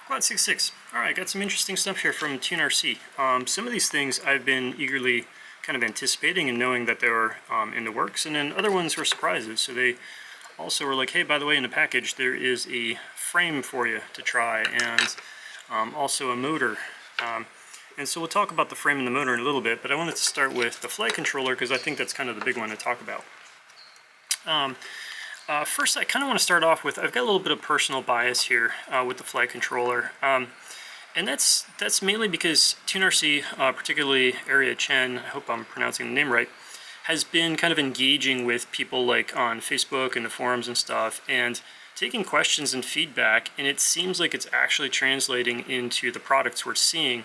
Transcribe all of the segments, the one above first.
Quad 66. Alright, got some interesting stuff here from TuneRC. Some of these things I've been eagerly kind of anticipating and knowing that they were in the works, and then other ones were surprises. So they also were like, hey, by the way, in the package there is a frame for you to try, and also a motor. And so we'll talk about the frame and the motor in a little bit, but I wanted to start with the flight controller because I think that's kind of the big one to talk about. First, I kind of want to start off with, I've got a little bit of personal bias here with the flight controller. And that's mainly because TuneRC, particularly Area Chen, I hope I'm pronouncing the name right, has been kind of engaging with people like on Facebook and the forums and stuff, and taking questions and feedback, and it seems like it's actually translating into the products we're seeing.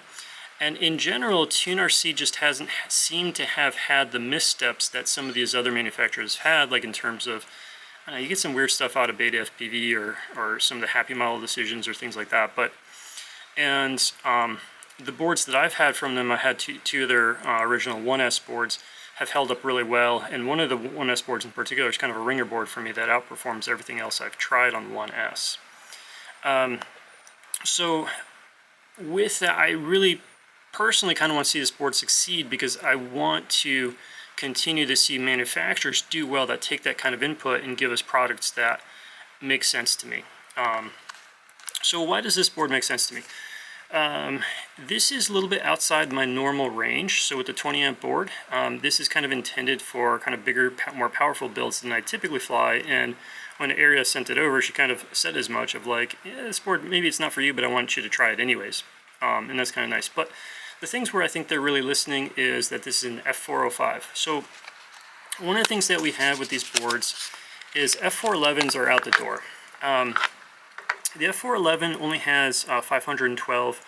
And in general, TuneRC just hasn't seemed to have had the missteps that some of these other manufacturers had, like in terms of, I don't know, you get some weird stuff out of Beta FPV or some of the Happy Model decisions or things like that. But the boards that I've had from them, I had two of their original 1S boards, have held up really well. And one of the 1S boards in particular is kind of a ringer board for me that outperforms everything else I've tried on the 1S. So with that, I really personally kind of want to see this board succeed because I want to continue to see manufacturers do well that take that kind of input and give us products that make sense to me. So why does this board make sense to me? This is a little bit outside my normal range. So with the 20 amp board, this is kind of intended for kind of bigger, more powerful builds than I typically fly. And when Aria sent it over, she kind of said as much of like, yeah, this board, maybe it's not for you, but I want you to try it anyways. And that's kind of nice. But the things where I think they're really listening is that this is an F405. So one of the things that we have with these boards is F411s are out the door. The F411 only has 512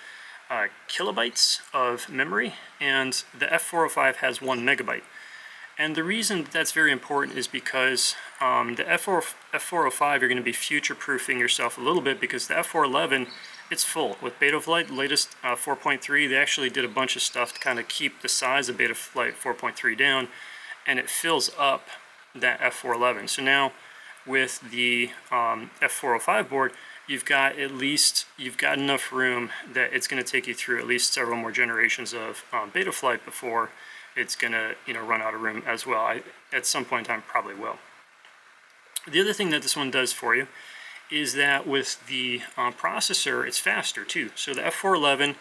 kilobytes of memory, and the F405 has 1 megabyte. And the reason that's very important is because the F405, you're going to be future-proofing yourself a little bit, because the F411, it's full. With Betaflight, the latest 4.3, they actually did a bunch of stuff to kind of keep the size of Betaflight 4.3 down, and it fills up that F411. So now with the F405 board, you've got enough room that it's going to take you through at least several more generations of Betaflight before it's going to run out of room as well. At some point in time probably will. The other thing that this one does for you is that with the processor, it's faster too. So the F411,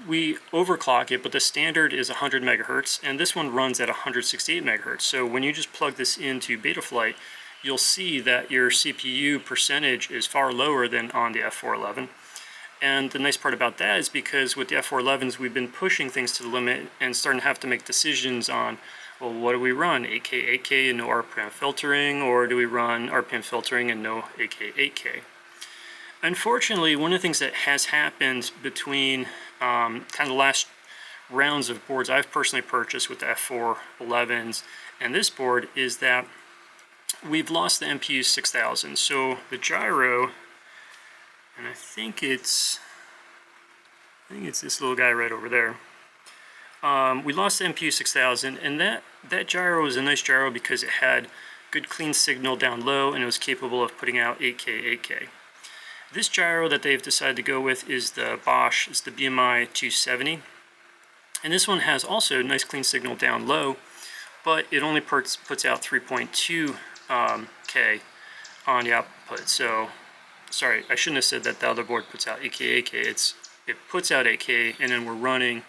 we overclock it, but the standard is 100 megahertz, and this one runs at 168 megahertz. So when you just plug this into Betaflight, you'll see that your CPU percentage is far lower than on the F411. And the nice part about that is because with the F411s, we've been pushing things to the limit and starting to have to make decisions on, well, what do we run? 8K, 8K and no RPM filtering, or do we run RPM filtering and no 8K, 8K? Unfortunately, one of the things that has happened between kind of the last rounds of boards I've personally purchased with the F411s and this board is that we've lost the MPU 6000. So the gyro, and I think it's this little guy right over there. We lost the MPU 6000, and that gyro was a nice gyro because it had good clean signal down low and it was capable of putting out 8K, 8K. This gyro that they've decided to go with is the Bosch, it's the BMI 270. And this one has also nice clean signal down low, but it only puts out 3.2 K on the output. So, sorry, I shouldn't have said that the other board puts out 8K, 8K. It puts out 8K, and then we're running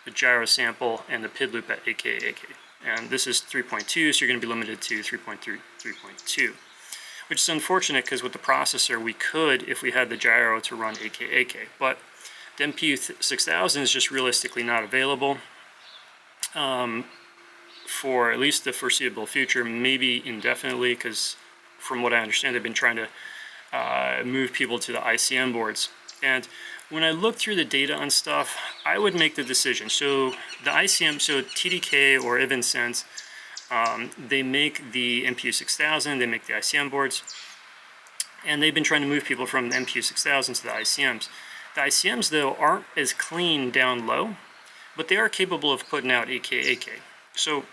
the gyro sample and the PID loop at 8K, 8K. And this is 3.2, so you're going to be limited to 3.3, 3.2. Which is unfortunate because with the processor, we could, if we had the gyro, to run 8K, 8K. But the MPU 6000 is just realistically not available for at least the foreseeable future, maybe indefinitely, because from what I understand, they've been trying to move people to the ICM boards. And when I look through the data on stuff, I would make the decision. So the ICM, so TDK or EvenSense, they make the MPU 6000, they make the ICM boards, and they've been trying to move people from the MPU 6000 to the ICMs. The ICMs, though, aren't as clean down low, but they are capable of putting out 8K, 8K. So,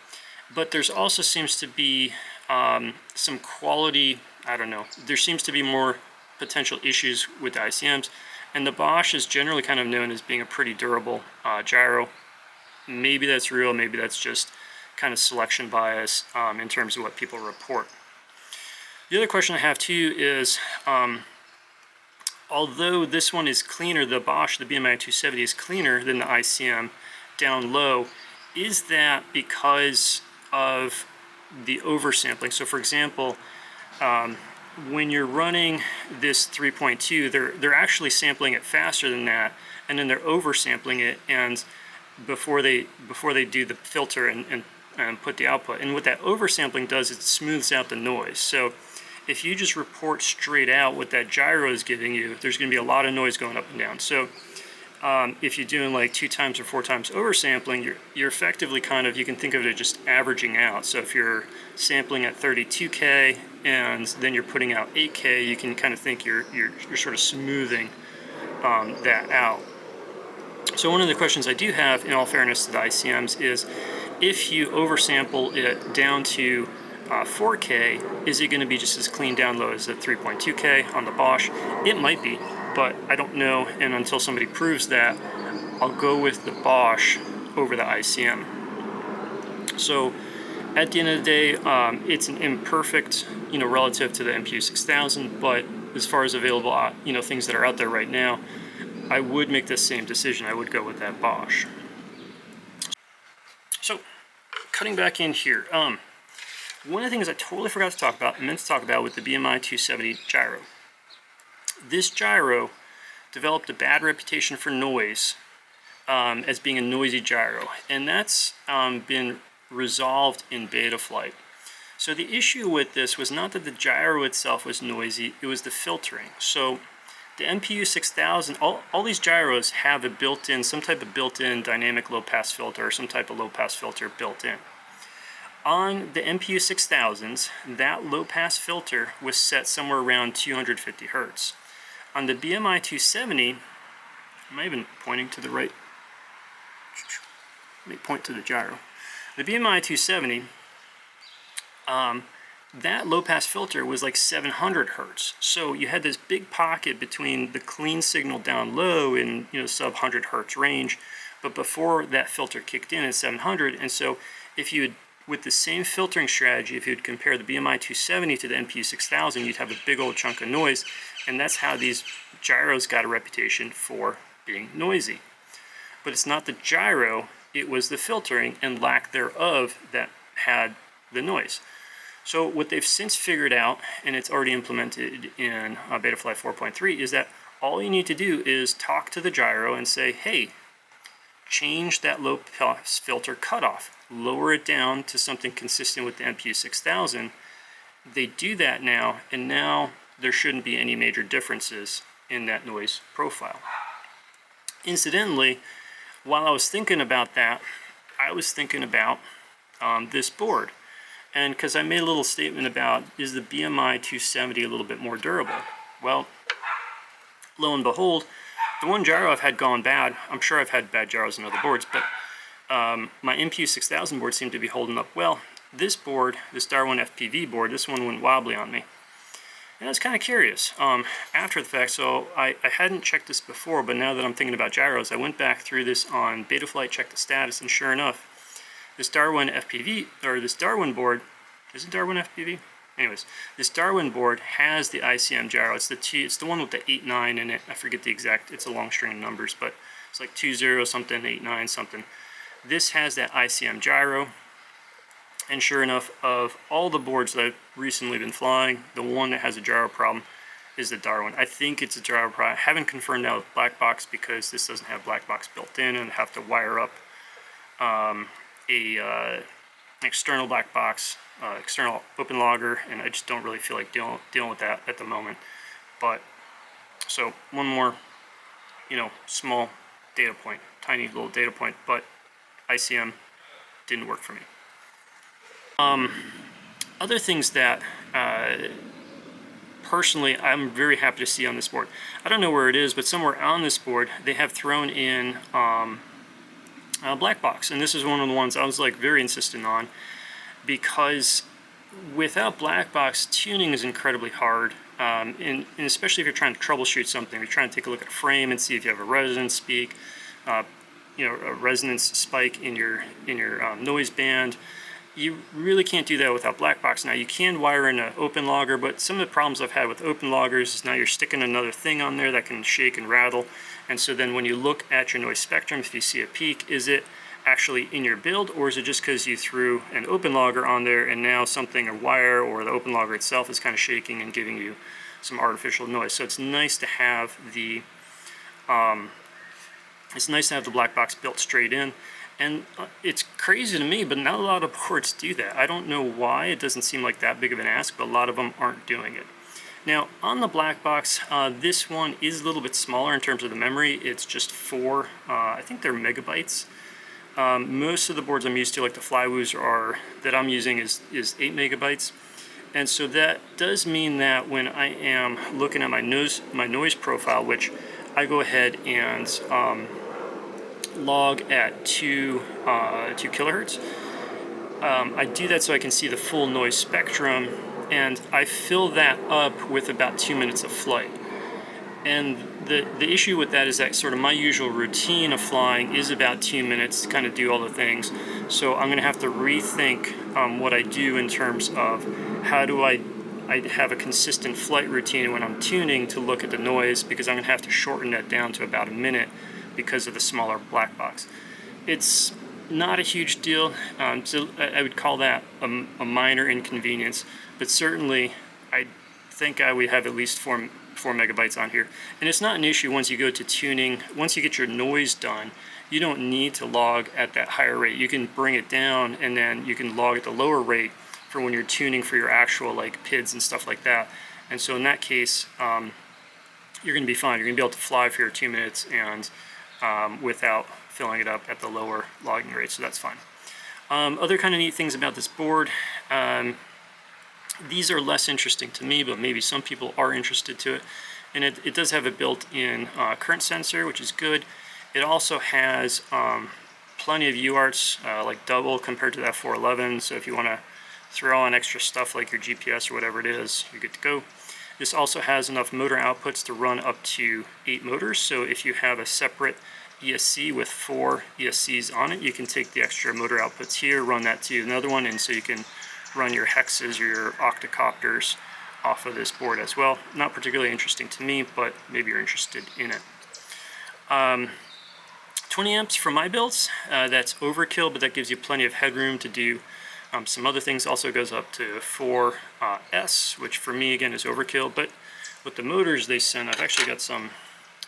but there's also seems to be some quality, I don't know, there seems to be more potential issues with the ICMs, And the Bosch is generally kind of known as being a pretty durable gyro. Maybe that's real, maybe that's just kind of selection bias in terms of what people report. The other question I have too is, although this one is cleaner, the Bosch, the BMI 270 is cleaner than the ICM down low, is that because of the oversampling? So for example, when you're running this 3.2, they're actually sampling it faster than that, and then they're oversampling it, and before they do the filter and put the output. And what that oversampling does is it smooths out the noise. So if you just report straight out what that gyro is giving you, there's going to be a lot of noise going up and down. So if you're doing like 2 times or 4 times oversampling, you're effectively kind of, you can think of it as just averaging out. So if you're sampling at 32K and then you're putting out 8K, you can kind of think you're sort of smoothing that out. So one of the questions I do have, in all fairness to the ICMs, is if you oversample it down to 4K, is it going to be just as clean down low as the 3.2K on the Bosch? It might be, but I don't know, and until somebody proves that, I'll go with the Bosch over the ICM. So at the end of the day, it's an imperfect, relative to the MPU 6000, but as far as available, things that are out there right now, I would make the same decision. I would go with that Bosch. So cutting back in here, one of the things I totally forgot to talk about, meant to talk about with the BMI 270 gyro. This gyro developed a bad reputation for noise as being a noisy gyro, and that's been resolved in beta flight. So the issue with this was not that the gyro itself was noisy, it was the filtering. So the MPU 6000, all these gyros have a built-in, some type of built-in dynamic low-pass filter or some type of low-pass filter built in. On the MPU 6000s, that low-pass filter was set somewhere around 250 Hertz. On the BMI 270, am I even pointing to the right? Let me point to the gyro. The BMI 270, that low-pass filter was like 700 Hertz. So you had this big pocket between the clean signal down low in sub 100 Hertz range, but before that filter kicked in at 700. And so if you had, with the same filtering strategy, if you'd compare the BMI 270 to the MPU 6000, you'd have a big old chunk of noise, and that's how these gyros got a reputation for being noisy. But it's not the gyro, it was the filtering and lack thereof that had the noise. So what they've since figured out, and it's already implemented in Betaflight 4.3, is that all you need to do is talk to the gyro and say, hey, change that low pass filter cutoff, lower it down to something consistent with the MPU 6000. They do that now, and now there shouldn't be any major differences in that noise profile. Incidentally, while I was thinking about that, I was thinking about this board. And because I made a little statement about, is the BMI 270 a little bit more durable? Well, lo and behold, the one gyro I've had gone bad, I'm sure I've had bad gyros on other boards, but my MPU 6000 board seemed to be holding up well. This board, this Darwin FPV board, this one went wobbly on me. And I was kind of curious after the fact, so I hadn't checked this before, but now that I'm thinking about gyros, I went back through this on Betaflight, checked the status, and sure enough, this Darwin FPV, or this Darwin board, is it Darwin FPV? Anyways, this Darwin board has the ICM gyro. It's the one with the 8.9 in it. I forget the exact, it's a long string of numbers, but it's like 20 something, 8.9 something. This has that ICM gyro. And sure enough, of all the boards that I've recently been flying, the one that has a gyro problem is the Darwin. I think it's a gyro problem. I haven't confirmed that with black box because this doesn't have black box built in, and I have to wire up an external black box, external open logger, and I just don't really feel like dealing with that at the moment. But so one more, small data point, tiny little data point, but ICM didn't work for me. Other things that personally I'm very happy to see on this board. I don't know where it is, but somewhere on this board they have thrown in black box, and this is one of the ones I was like very insistent on, because without black box, tuning is incredibly hard and especially if you're trying to troubleshoot something, you're trying to take a look at a frame and see if you have a resonance peak, a resonance spike in your noise band. You really can't do that without black box. Now you can wire in an open logger, but some of the problems I've had with open loggers is now you're sticking another thing on there that can shake and rattle. And so then when you look at your noise spectrum, if you see a peak, is it actually in your build, or is it just because you threw an open logger on there and now something, a wire or the open logger itself, is kind of shaking and giving you some artificial noise? So it's nice to have the black box built straight in. And it's crazy to me, but not a lot of boards do that. I don't know why. It doesn't seem like that big of an ask, but a lot of them aren't doing it. Now, on the black box, this one is a little bit smaller in terms of the memory. It's just 4, I think they're megabytes. Most of the boards I'm used to, like the Flywoos that I'm using, is 8 megabytes. And so that does mean that when I am looking at my noise profile, which I go ahead and log at 2 kilohertz. I do that so I can see the full noise spectrum, and I fill that up with about 2 minutes of flight. And the issue with that is that sort of my usual routine of flying is about 2 minutes to kind of do all the things. So I'm going to have to rethink what I do in terms of how do I have a consistent flight routine when I'm tuning to look at the noise, because I'm going to have to shorten that down to about a minute because of the smaller black box. It's not a huge deal, so I would call that a minor inconvenience, but certainly I think I would have at least 4 megabytes on here. And it's not an issue once you go to tuning. Once you get your noise done, you don't need to log at that higher rate. You can bring it down, and then you can log at the lower rate for when you're tuning for your actual like PIDs and stuff like that. And so in that case, you're going to be fine. You're going to be able to fly for your 2 minutes and without filling it up at the lower logging rate, so that's fine. Other kind of neat things about this board, these are less interesting to me, but maybe some people are interested to it. And it does have a built-in current sensor, which is good. It also has plenty of UARTs, like double compared to that 411, so if you want to throw on extra stuff like your GPS or whatever it is, you're good to go. This also has enough motor outputs to run up to 8 motors, so if you have a separate ESC with 4 ESCs on it, you can take the extra motor outputs here, run that to another one, and so you can run your hexes or your octocopters off of this board as well. Not particularly interesting to me, but maybe you're interested in it. 20 amps for my builds, that's overkill, but that gives you plenty of headroom to do some other things. Also goes up to 4S, which for me again is overkill, but with the motors they sent, I've actually got some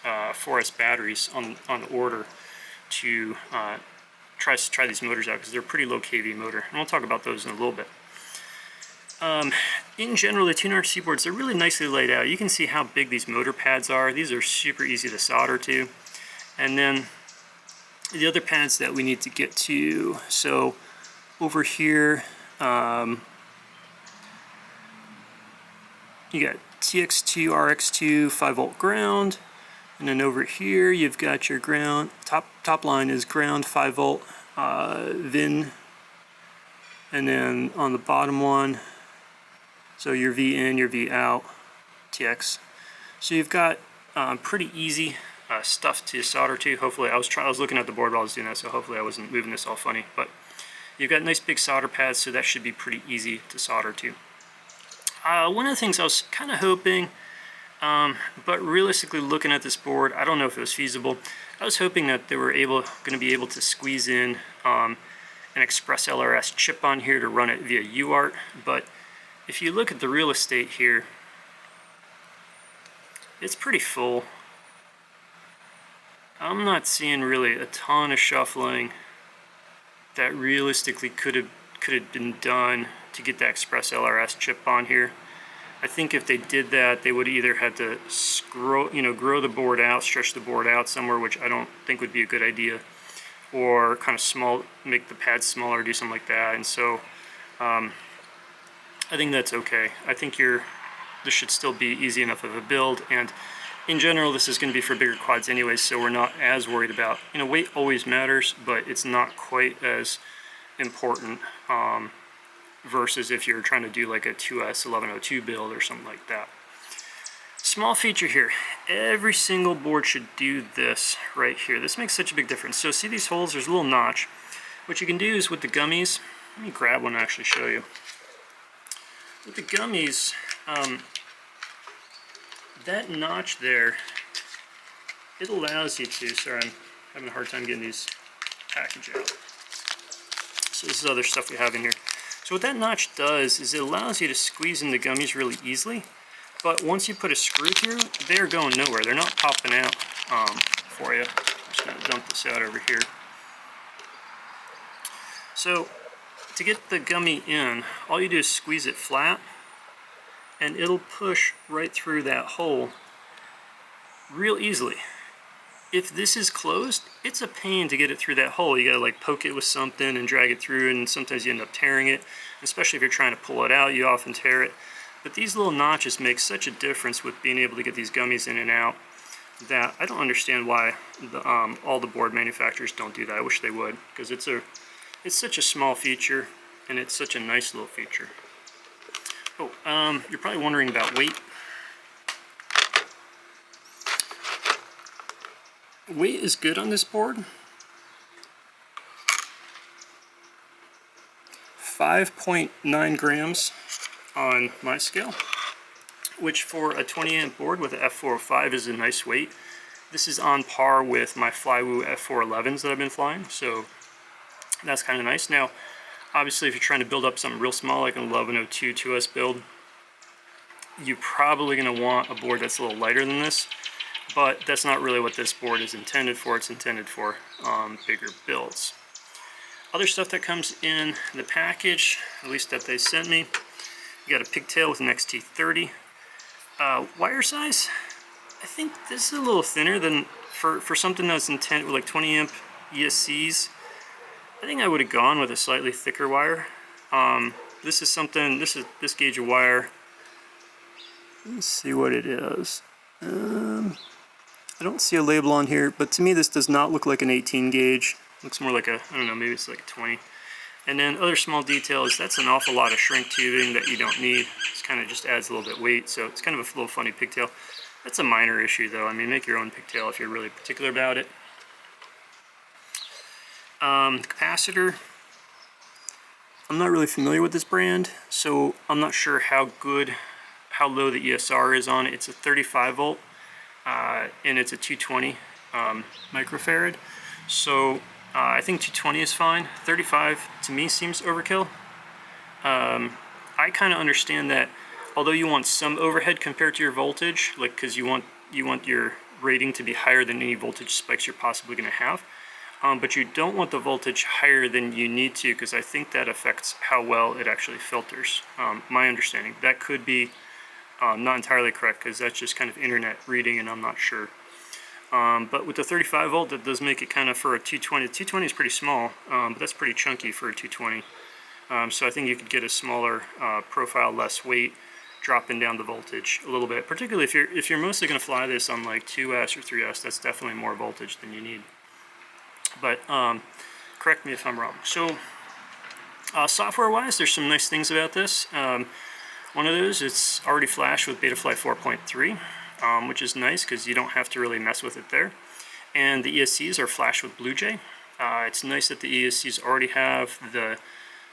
4S batteries on order to try these motors out, because they're a pretty low kV motor, and we'll talk about those in a little bit. In general, the TuneRC boards, they're really nicely laid out. You can see how big these motor pads are. These are super easy to solder to. And then the other pads that we need to get to, so over here you got TX2, RX2, 5-volt ground, and then over here you've got your ground, top line is ground 5-volt VIN, and then on the bottom one, so your V in, your V out, TX. So you've got pretty easy stuff to solder to. Hopefully, I was looking at the board while I was doing that, so hopefully I wasn't moving this all funny. But you've got nice big solder pads, so that should be pretty easy to solder to. One of the things I was kind of hoping, but realistically looking at this board, I don't know if it was feasible. I was hoping that they were going to be able to squeeze in an Express LRS chip on here to run it via UART, but if you look at the real estate here, it's pretty full. I'm not seeing really a ton of shuffling that realistically could have been done to get that Express LRS chip on here. I think if they did that, they would either have to grow the board out, stretch the board out somewhere, which I don't think would be a good idea, or kind of make the pads smaller, do something like that. And so I think that's okay. I think this should still be easy enough of a build, and in general this is going to be for bigger quads anyway, so we're not as worried about, weight always matters, but it's not quite as important versus if you're trying to do like a 2S 1102 build or something like that. Small feature here. Every single board should do this right here. This makes such a big difference. So see these holes? There's a little notch. What you can do is with the gummies, let me grab one and actually show you. With the gummies, that notch there, it allows you to, sorry, I'm having a hard time getting these package out. So this is other stuff we have in here. So what that notch does is it allows you to squeeze in the gummies really easily. But once you put a screw through, they're going nowhere. They're not popping out for you. I'm just going to dump this out over here. So to get the gummy in, all you do is squeeze it flat, and it'll push right through that hole real easily. If this is closed, it's a pain to get it through that hole. You gotta like poke it with something and drag it through, and sometimes you end up tearing it. Especially if you're trying to pull it out, you often tear it. But these little notches make such a difference with being able to get these gummies in and out that I don't understand why all the board manufacturers don't do that. I wish they would, because it's such a small feature and it's such a nice little feature. Oh, you're probably wondering about weight. Weight is good on this board. 5.9 grams on my scale, which for a 20 amp board with an F405 is a nice weight. This is on par with my Flywoo F411s that I've been flying, so that's kind of nice. Now, obviously, if you're trying to build up something real small, like an 1102 2S build, you're probably going to want a board that's a little lighter than this, but that's not really what this board is intended for. It's intended for bigger builds. Other stuff that comes in the package, at least that they sent me, you got a pigtail with an XT30. Wire size, I think this is a little thinner than for something that's intended with like 20 amp ESCs. I think I would have gone with a slightly thicker wire. This is something, this gauge of wire. Let's see what it is. I don't see a label on here, but to me this does not look like an 18 gauge. Looks more like a, I don't know, maybe it's like a 20. And then other small details, that's an awful lot of shrink tubing that you don't need. It kind of just adds a little bit weight, so it's kind of a little funny pigtail. That's a minor issue though. I mean, make your own pigtail if you're really particular about it. The capacitor, I'm not really familiar with this brand, so I'm not sure how low the ESR is on it. It's a 35 volt, and it's a 220 microfarad. So I think 220 is fine. 35 to me seems overkill. I kind of understand that although you want some overhead compared to your voltage, like because you want your rating to be higher than any voltage spikes you're possibly going to have, but you don't want the voltage higher than you need to, because I think that affects how well it actually filters. My understanding. That could be not entirely correct, because that's just kind of internet reading and I'm not sure. But with the 35 volt, that does make it kind of for a 220. The 220 is pretty small, but that's pretty chunky for a 220. So I think you could get a smaller profile, less weight, dropping down the voltage a little bit. Particularly if you're mostly going to fly this on like 2S or 3S, that's definitely more voltage than you need. But correct me if I'm wrong. So software-wise, there's some nice things about this. One of those, it's already flashed with Betaflight 4.3, which is nice because you don't have to really mess with it there. And the ESCs are flashed with BlueJ. It's nice that the ESCs already have the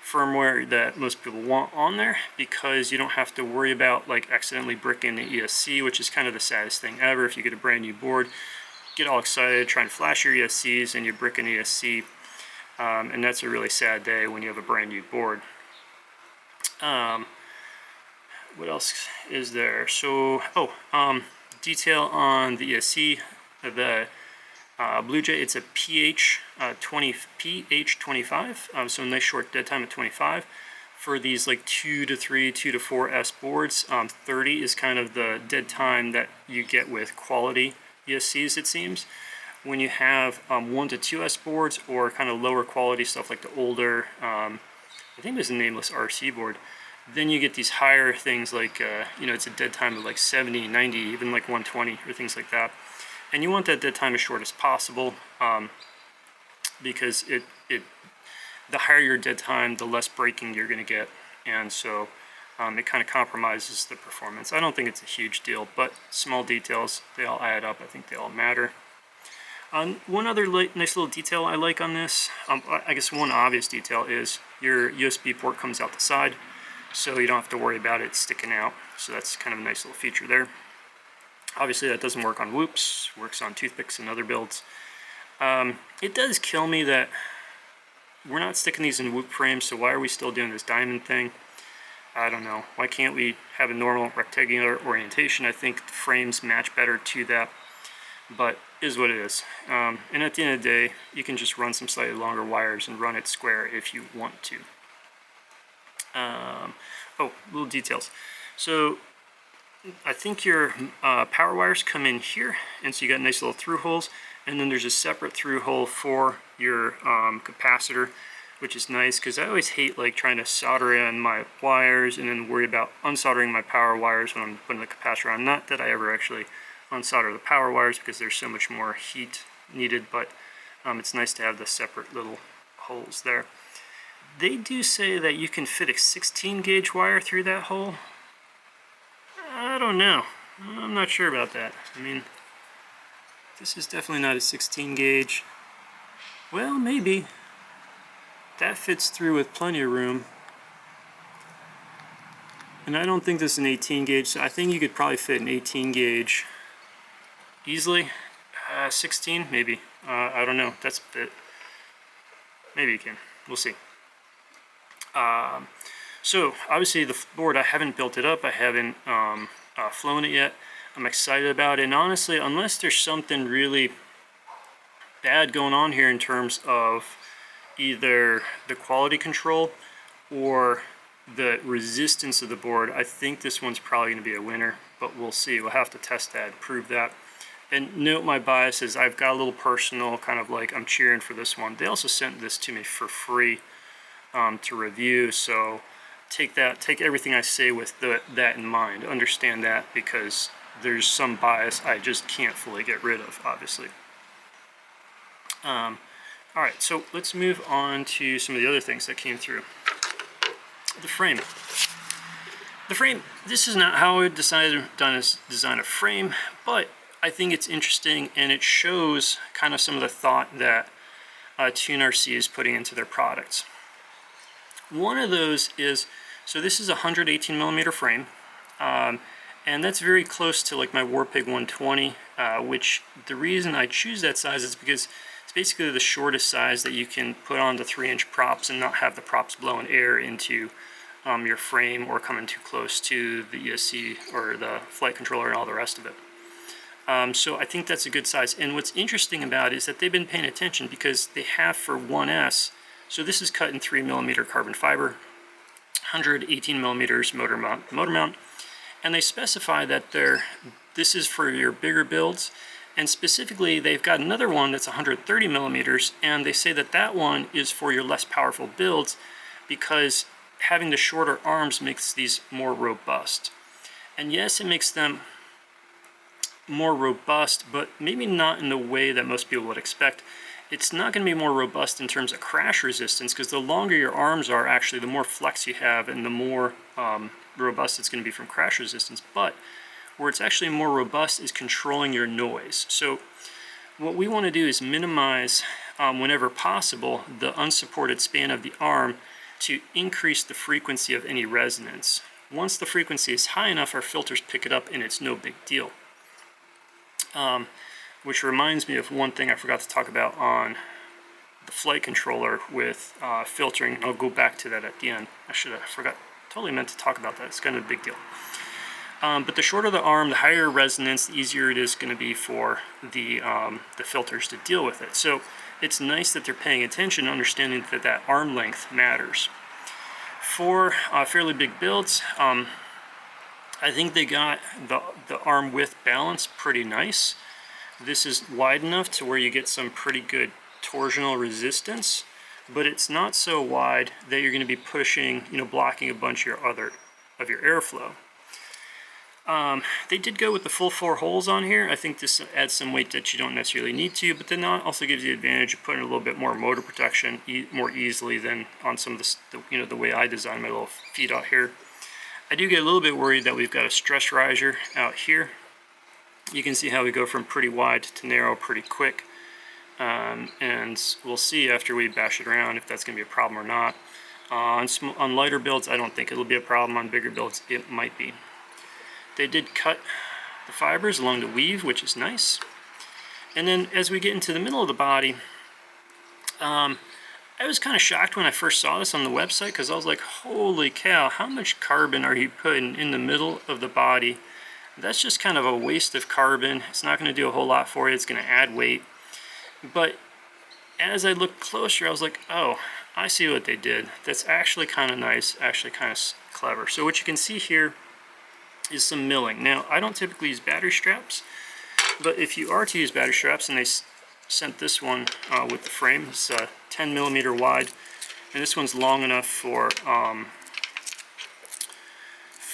firmware that most people want on there, because you don't have to worry about like accidentally bricking the ESC, which is kind of the saddest thing ever. If you get a brand new board, get all excited, try and flash your ESCs, and you brick an ESC, and that's a really sad day when you have a brand new board. What else is there? So, detail on the ESC, the BlueJ, it's a PH25, so a nice short dead time of 25. For these like 2 to 3, 2 to 4S boards, 30 is kind of the dead time that you get with quality ESCs, it seems. When you have 1 to 2S boards or kind of lower quality stuff like the older, I think there's a nameless RC board, then you get these higher things like, it's a dead time of like 70, 90, even like 120 or things like that. And you want that dead time as short as possible, because the higher your dead time, the less braking you're going to get. And so it kind of compromises the performance. I don't think it's a huge deal, but small details, they all add up. I think they all matter. One other nice little detail I like on this, I guess one obvious detail is your USB port comes out the side, so you don't have to worry about it sticking out. So that's kind of a nice little feature there. Obviously that doesn't work on whoops, works on toothpicks and other builds. It does kill me that we're not sticking these in whoop frames, so why are we still doing this diamond thing? I don't know. Why can't we have a normal rectangular orientation? I think the frames match better to that, but is what it is. And at the end of the day, you can just run some slightly longer wires and run it square if you want to. Oh, little details. So I think your power wires come in here, and so you got nice little through holes, and then there's a separate through hole for your capacitor, which is nice because I always hate like trying to solder in my wires and then worry about unsoldering my power wires when I'm putting the capacitor on. Not that I ever actually unsolder the power wires because there's so much more heat needed, but it's nice to have the separate little holes there. They do say that you can fit a 16 gauge wire through that hole. I don't know. I'm not sure about that. I mean, this is definitely not a 16 gauge. Well, maybe. That fits through with plenty of room. And I don't think this is an 18 gauge, so I think you could probably fit an 18 gauge easily. 16, maybe. I don't know. That's a bit. Maybe you can. We'll see. So obviously the board, I haven't built it up. I haven't flown it yet. I'm excited about it. And honestly, unless there's something really bad going on here in terms of either the quality control or the resistance of the board, I think this one's probably going to be a winner, but we'll see. We'll have to test that and prove that. And note my biases. I've got a little personal kind of like I'm cheering for this one. They also sent this to me for free to review, so take everything I say with that in mind. Understand that, because there's some bias I just can't fully get rid of, obviously. Alright, so let's move on to some of the other things that came through. The frame. The frame, this is not how I decided to design a frame, but I think it's interesting and it shows kind of some of the thought that TuneRC is putting into their products. One of those is, so this is a 118 millimeter frame, and that's very close to like my Warpig 120, which the reason I choose that size is because it's basically the shortest size that you can put on the 3-inch props and not have the props blowing air into your frame or coming too close to the ESC or the flight controller and all the rest of it. So I think that's a good size. And what's interesting about it is that they've been paying attention, because they have for 1S, so this is cut in 3 millimeter carbon fiber, 118 millimeters motor mount, and they specify that this is for your bigger builds. And specifically, they've got another one that's 130 millimeters, and they say that that one is for your less powerful builds, because having the shorter arms makes these more robust. And yes, it makes them more robust, but maybe not in the way that most people would expect. It's not going to be more robust in terms of crash resistance, because the longer your arms are, actually, the more flex you have and the more robust it's going to be from crash resistance. But where it's actually more robust is controlling your noise. So what we want to do is minimize, whenever possible, the unsupported span of the arm to increase the frequency of any resonance. Once the frequency is high enough, our filters pick it up and it's no big deal. Which reminds me of one thing I forgot to talk about on the flight controller with filtering. I'll go back to that at the end. Totally meant to talk about that. It's kind of a big deal. But the shorter the arm, the higher resonance, the easier it is going to be for the filters to deal with it. So it's nice that they're paying attention, understanding that that arm length matters. For fairly big builds, I think they got the arm width balance pretty nice. This is wide enough to where you get some pretty good torsional resistance, but it's not so wide that you're going to be pushing, blocking a bunch of your airflow. They did go with the full 4 holes on here. I think this adds some weight that you don't necessarily need to, but then that also gives you the advantage of putting a little bit more motor protection more easily than on some of the way I design my little feet out here. I do get a little bit worried that we've got a stress riser out here. You can see how we go from pretty wide to narrow pretty quick. And we'll see after we bash it around if that's going to be a problem or not. On lighter builds, I don't think it'll be a problem. On bigger builds, it might be. They did cut the fibers along the weave, which is nice. And then as we get into the middle of the body, I was kind of shocked when I first saw this on the website, because I was like, holy cow, how much carbon are you putting in the middle of the body? That's just kind of a waste of carbon. It's not going to do a whole lot for you. It's going to add weight. But as I looked closer, I was like, oh, I see what they did. That's actually kind of nice, actually kind of clever. So what you can see here is some milling. Now, I don't typically use battery straps, but if you are to use battery straps, and they sent this one with the frame, it's 10 millimeter wide, and this one's long enough for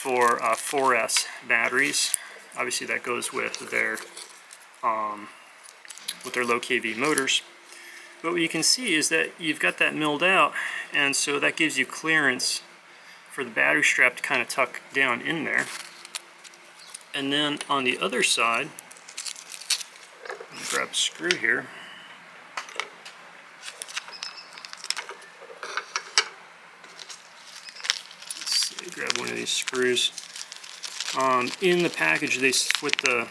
4S batteries. Obviously, that goes with their low kV motors. But what you can see is that you've got that milled out, and so that gives you clearance for the battery strap to kind of tuck down in there. And then on the other side, I'm going to grab a screw here. Let's see, grab one of these screws. In the package, they with the, I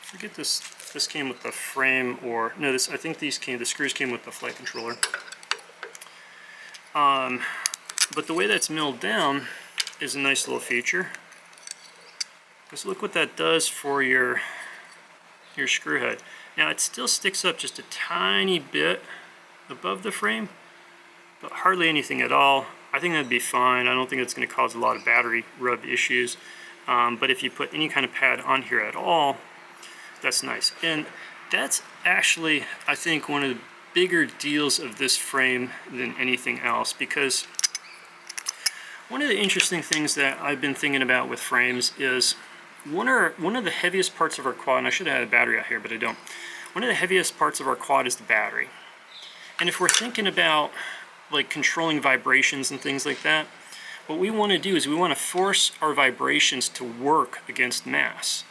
forget this came with the frame, or no, I think the screws came with the flight controller. But the way that's milled down is a nice little feature. Because look what that does for your screw head. Now it still sticks up just a tiny bit above the frame, but hardly anything at all. I think that'd be fine. I don't think it's going to cause a lot of battery rub issues. But if you put any kind of pad on here at all, that's nice. And that's actually, I think, one of the bigger deals of this frame than anything else, because one of the interesting things that I've been thinking about with frames is one of the heaviest parts of our quad, and I should have had a battery out here, but I don't. One of the heaviest parts of our quad is the battery. And if we're thinking about like controlling vibrations and things like that, what we want to do is we want to force our vibrations to work against mass.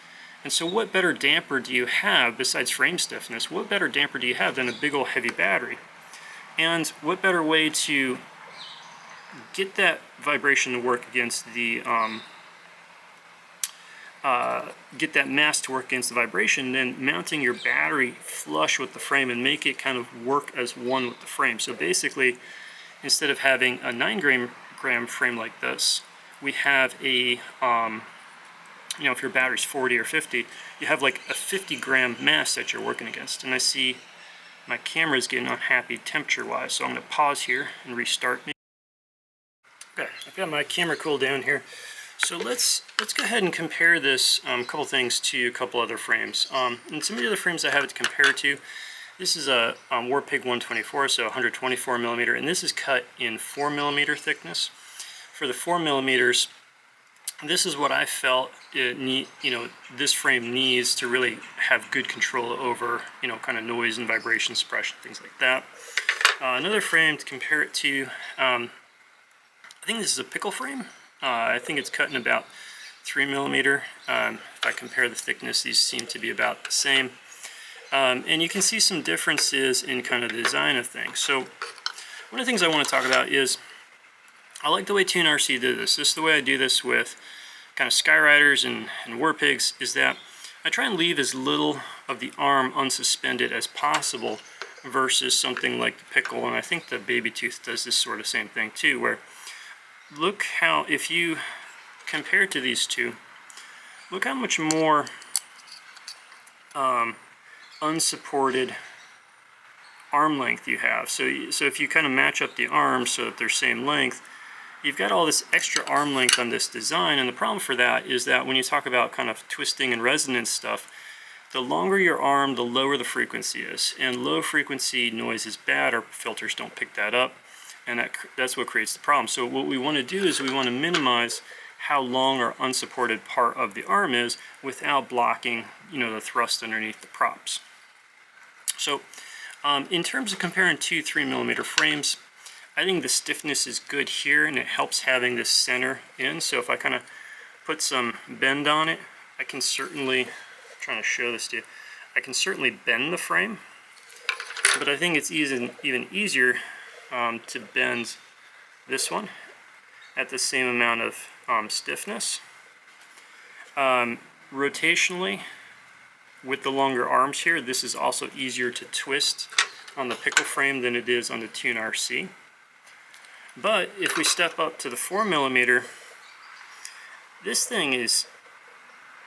And so what better damper do you have besides frame stiffness? What better damper do you have than a big old heavy battery? And what better way to get that vibration to work against the get that mass to work against the vibration, then mounting your battery flush with the frame and make it kind of work as one with the frame. So basically, instead of having a 9-gram frame like this, we have a, if your battery's 40 or 50, you have like a 50-gram mass that you're working against. And I see my camera's getting unhappy temperature-wise, so I'm going to pause here and restart me. Okay, I've got my camera cooled down here. So let's go ahead and compare this couple things to a couple other frames. And some of the other frames I have it to compare to, this is a Warpig 124, so 124 millimeter, and this is cut in 4 millimeter thickness. For the 4 millimeters, this is what I felt this frame needs to really have good control over, kind of noise and vibration suppression, things like that. Another frame to compare it to, I think this is a pickle frame. I think it's cut in about 3 millimeter. If I compare the thickness, these seem to be about the same. And you can see some differences in kind of the design of things. So one of the things I want to talk about is, I like the way TuneRC did this. This is the way I do this with kind of Skyriders and Warpigs, is that I try and leave as little of the arm unsuspended as possible versus something like the pickle. And I think the Baby Tooth does this sort of same thing too, where look how, if you compare to these two, look how much more unsupported arm length you have. So if you kind of match up the arms so that they're same length, you've got all this extra arm length on this design. And the problem for that is that when you talk about kind of twisting and resonance stuff, the longer your arm, the lower the frequency is. And low frequency noise is bad. Our filters don't pick that up. And that's what creates the problem. So what we want to do is we want to minimize how long our unsupported part of the arm is without blocking, the thrust underneath the props. So in terms of comparing two 3 millimeter frames, I think the stiffness is good here, and it helps having this center in. So if I kind of put some bend on it, I can certainly, I'm trying to show this to you, I can certainly bend the frame, but I think it's even easier to bend this one at the same amount of stiffness. Rotationally, with the longer arms here, this is also easier to twist on the pickle frame than it is on the TuneRC. But if we step up to the 4mm, this thing is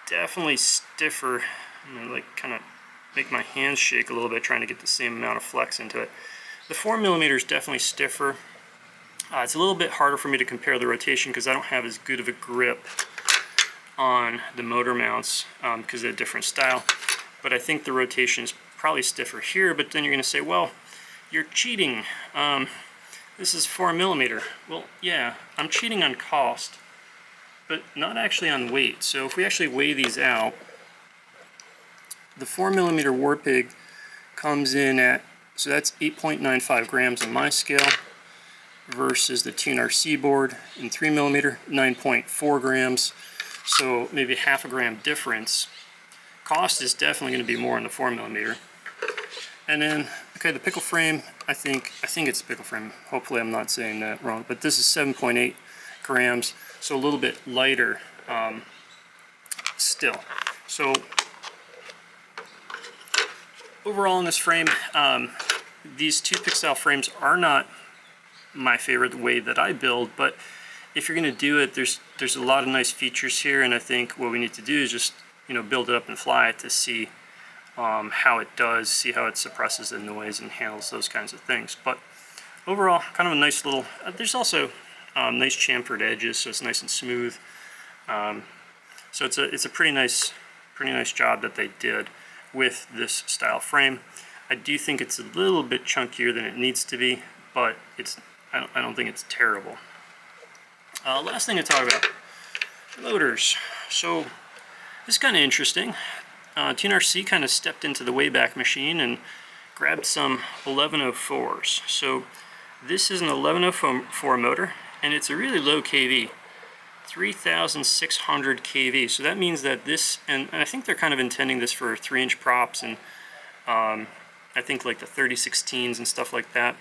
definitely stiffer. I'm gonna like kind of make my hands shake a little bit trying to get the same amount of flex into it. The 4mm is definitely stiffer. It's a little bit harder for me to compare the rotation because I don't have as good of a grip on the motor mounts because they're a different style. But I think the rotation is probably stiffer here, but then you're going to say, well, you're cheating. This is 4mm. Well, yeah, I'm cheating on cost, but not actually on weight. So if we actually weigh these out, the 4mm Warpig comes in at, so that's 8.95 grams on my scale, versus the TuneRC board in 3mm, 9.4 grams. So maybe half a gram difference. Cost is definitely going to be more on the 4mm. And then, okay, the pickle frame, I think it's the pickle frame. Hopefully I'm not saying that wrong, but this is 7.8 grams, so a little bit lighter still. So overall in this frame, these toothpick style frames are not my favorite the way that I build, but if you're going to do it, there's a lot of nice features here, and I think what we need to do is just build it up and fly it to see how it does, see how it suppresses the noise and handles those kinds of things. But overall, kind of a nice little, there's also nice chamfered edges, so it's nice and smooth. So it's a pretty nice job that they did with this style frame. I do think it's a little bit chunkier than it needs to be, but I don't think it's terrible. Last thing to talk about, motors. So this is kind of interesting. TuneRC kind of stepped into the Wayback Machine and grabbed some 1104s. So this is an 1104 motor, and it's a really low kV, 3,600 kV. So that means that this, and I think they're kind of intending this for 3-inch props, and I think like the 3016s and stuff like that.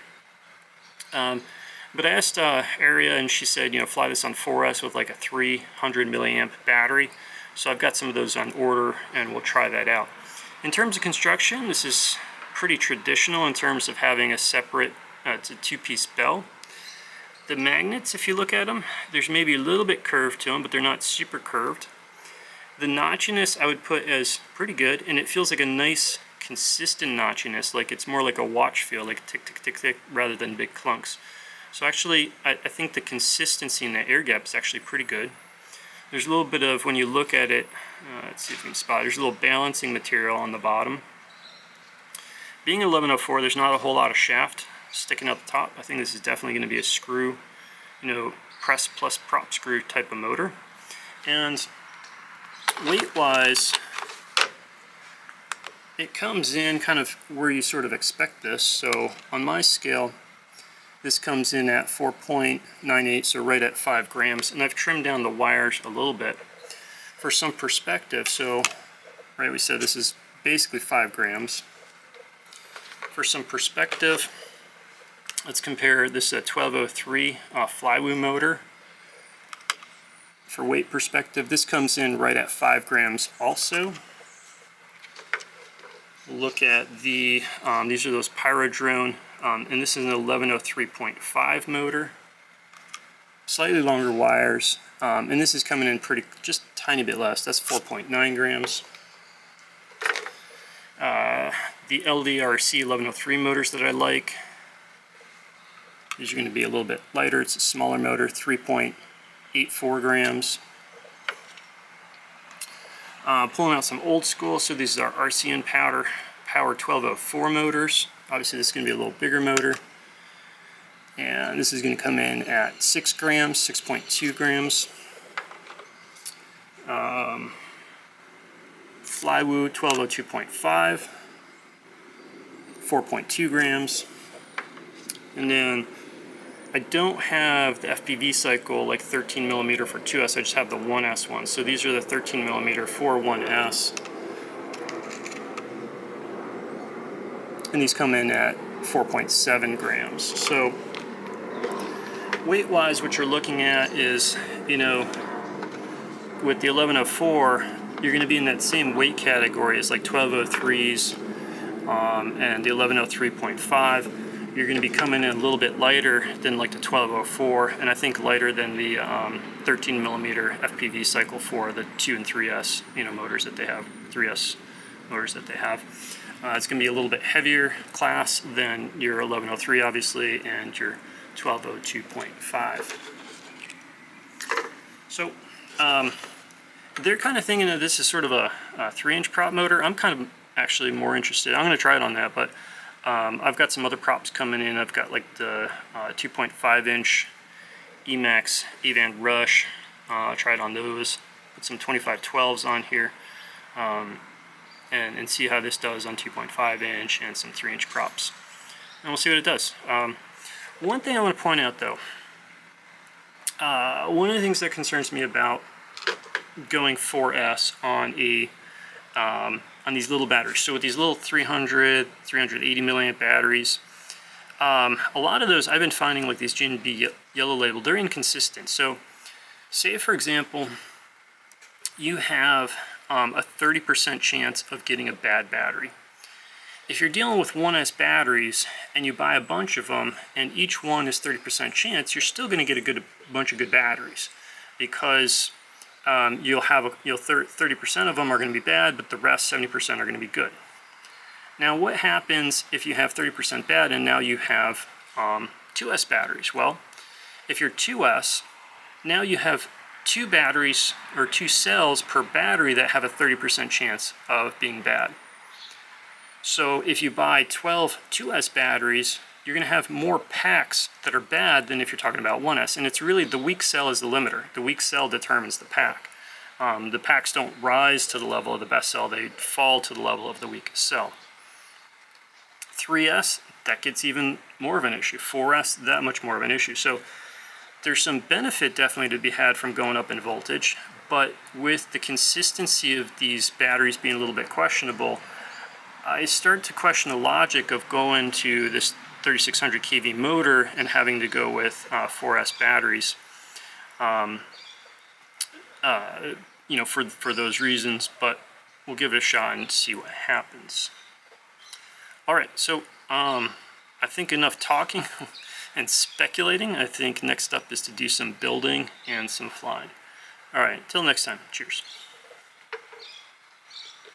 But I asked Aria, and she said, fly this on 4S with like a 300 milliamp battery. So I've got some of those on order, and we'll try that out. In terms of construction, this is pretty traditional in terms of having a separate, it's a 2-piece bell. The magnets, if you look at them, there's maybe a little bit curved to them, but they're not super curved. The notchiness I would put as pretty good, and it feels like a nice consistent notchiness, like it's more like a watch feel, like tick, tick, tick, tick, rather than big clunks. So actually, I think the consistency in the air gap is actually pretty good. There's a little bit of, when you look at it, let's see if we can spot it, there's a little balancing material on the bottom. Being 1104, there's not a whole lot of shaft sticking up the top. I think this is definitely going to be a screw, press plus prop screw type of motor. And weight-wise, it comes in kind of where you sort of expect this. So on my scale, this comes in at 4.98, so right at 5 grams. And I've trimmed down the wires a little bit for some perspective. So, right, we said this is basically 5 grams. For some perspective, let's compare this 1203 flywheel motor. For weight perspective, this comes in right at 5 grams also. Look at the, these are those Pyrodrone, and this is an 1103.5 motor. Slightly longer wires, and this is coming in pretty, just a tiny bit less. That's 4.9 grams. The LDRC 1103 motors that I like, these are going to be a little bit lighter. It's a smaller motor, 3.84 grams. Pulling out some old school, so these are RCN Power 1204 motors. Obviously this is going to be a little bigger motor. And this is going to come in at 6 grams, 6.2 grams. Flywoo 1202.5, 4.2 grams. And then I don't have the FPV cycle like 13 millimeter for 2S, I just have the 1S one. So these are the 13 millimeter for 1S. And these come in at 4.7 grams. So weight-wise, what you're looking at is, you know, with the 1104, you're going to be in that same weight category as like 1203s and the 1103.5. You're going to be coming in a little bit lighter than like the 1204, and I think lighter than the 13 millimeter FPV cycle for the 2 and 3S, you know, motors that they have, 3S motors that they have. It's going to be a little bit heavier class than your 1103, obviously, and your 1202.5. So they're kind of thinking that this is sort of a 3-inch prop motor. I'm kind of actually more interested. I'm going to try it on that, but I've got some other props coming in. I've got like the 2.5-inch Emax Avant Rush. I'll try it on those. Put some 2512s on here and see how this does on 2.5-inch and some 3-inch props. And we'll see what it does. One thing I want to point out though, one of the things that concerns me about going 4S on these little batteries. So with these little 300, 380 milliamp batteries, a lot of those I've been finding, like these G&B yellow label, they're inconsistent. So say for example, you have a 30% chance of getting a bad battery. If you're dealing with 1S batteries and you buy a bunch of them and each one is 30% chance, you're still going to get a bunch of good batteries, because you'll 30% of them are going to be bad, but the rest 70% are going to be good. Now what happens if you have 30% bad and now you have 2S batteries? Well, if you're 2S, now you have 2 batteries or 2 cells per battery that have a 30% chance of being bad. So if you buy 12 2S batteries, you're going to have more packs that are bad than if you're talking about 1S. And it's really the weak cell is the limiter. The weak cell determines the pack. The packs don't rise to the level of the best cell, they fall to the level of the weakest cell. 3S, that gets even more of an issue. 4S, that much more of an issue. So there's some benefit definitely to be had from going up in voltage, but with the consistency of these batteries being a little bit questionable, I start to question the logic of going to this 3600 kV motor and having to go with 4S batteries. You know, for those reasons, but we'll give it a shot and see what happens. All right, so I think enough talking and speculating. I think next up is to do some building and some flying. All right, till next time, cheers.